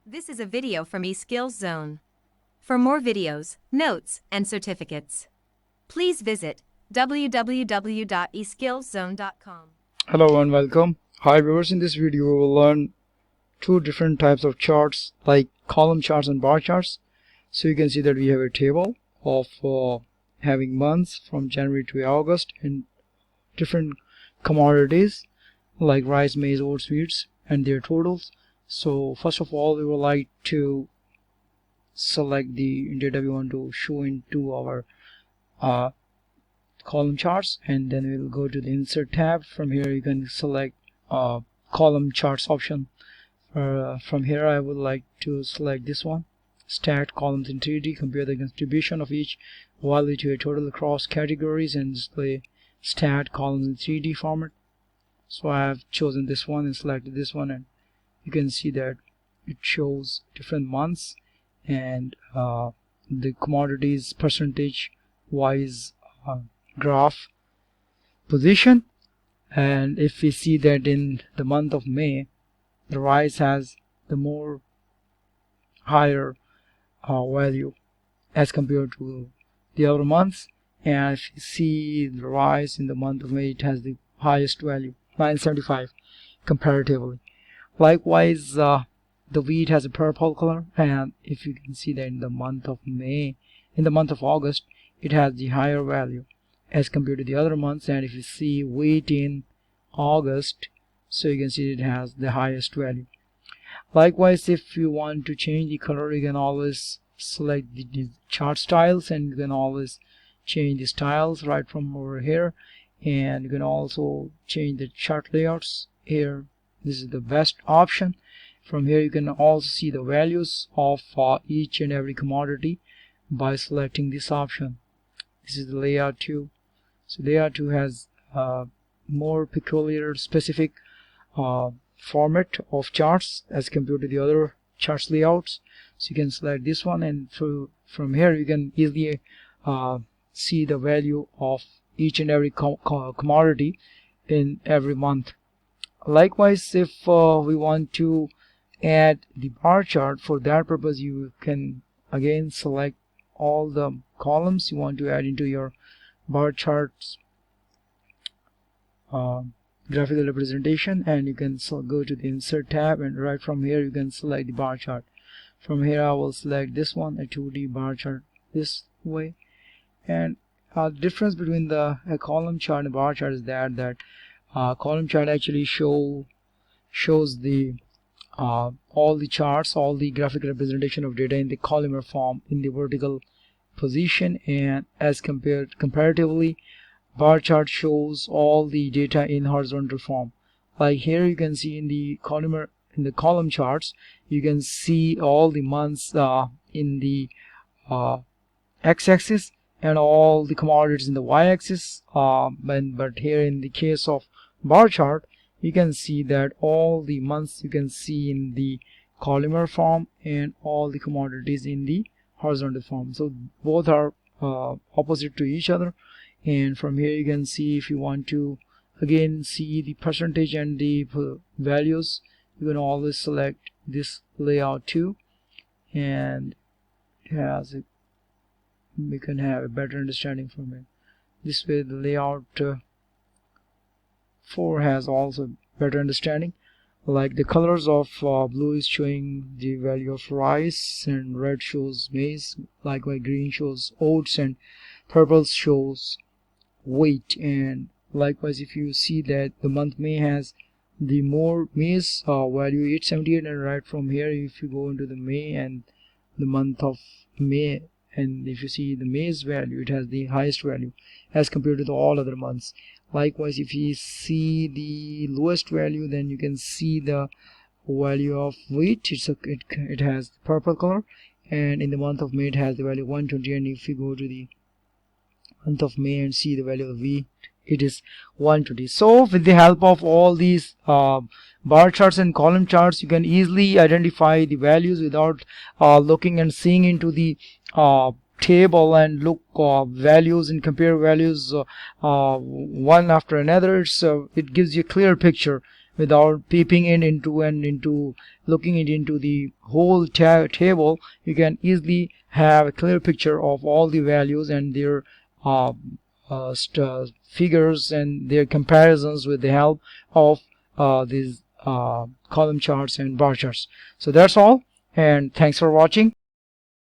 This is a video from eSkills Zone. For more videos, notes, and certificates, please visit www.eskillszone.com. Hello and welcome. Hi viewers, in this video we will learn two different types of charts like column charts and bar charts. So you can see that we have a table of having months from January to August and different commodities like rice, maize, oats, wheats and their totals. So first of all, we would like to select the data we want to show into our column charts, and then we'll go to the insert tab. From here you can select column charts option. From here I would like to select this one, stacked columns in 3D, compare the contribution of each value to a total across categories and display stacked columns in 3D format. So I have chosen this one and selected this one, and you can see that it shows different months and the commodities percentage wise graph position. And if we see that in the month of May, the rice has the more higher value as compared to the other months, and if you see the rice in the month of May, it has the highest value, 975 comparatively. Likewise, the wheat has a purple color, and if you can see that in the month of August, it has the higher value as compared to the other months. And if you see wheat in August, so you can see it has the highest value. Likewise, if you want to change the color, you can always select the chart styles, and you can always change the styles right from over here. And you can also change the chart layouts here. This is the best option. From here you can also see the values of each and every commodity by selecting this option. This is the layout 2. So layout 2 has more peculiar specific format of charts as compared to the other charts layouts. So you can select this one, and from here you can easily see the value of each and every commodity in every month. Likewise, if we want to add the bar chart, for that purpose you can again select all the columns you want to add into your bar charts graphical representation, and you can go to the insert tab, and right from here you can select the bar chart. From here I will select this one, a 2D bar chart this way. And the difference between a column chart and a bar chart is that column chart actually shows the all the charts, all the graphical representation of data in the columnar form in the vertical position, and as comparatively, bar chart shows all the data in horizontal form. Like here you can see in the column charts, you can see all the months in the x-axis and all the commodities in the y-axis, but here in the case of bar chart, you can see that all the months you can see in the columnar form and all the commodities in the horizontal form. So both are opposite to each other. And from here you can see, if you want to again see the percentage and the values, you can always select this layout 2, and we can have a better understanding from it. This way the layout 4 has also better understanding. Like the colors of blue is showing the value of rice, and red shows maize. Likewise green shows oats, and purple shows wheat. And likewise, if you see that the month May has the more maize value, 878, and right from here if you go into the May and the month of May, and if you see the maize value, it has the highest value as compared to all other months. Likewise, if you see the lowest value, then you can see the value of wheat. It has the purple color, and in the month of May it has the value 120. And if you go to the month of May and see the value of wheat, it is 120. So with the help of all these bar charts and column charts, you can easily identify the values without looking and seeing into the table and look values and compare values one after another. So it gives you a clear picture without peeping into looking into the whole table. You can easily have a clear picture of all the values and their figures and their comparisons with the help of these column charts and bar charts. So that's all, and thanks for watching.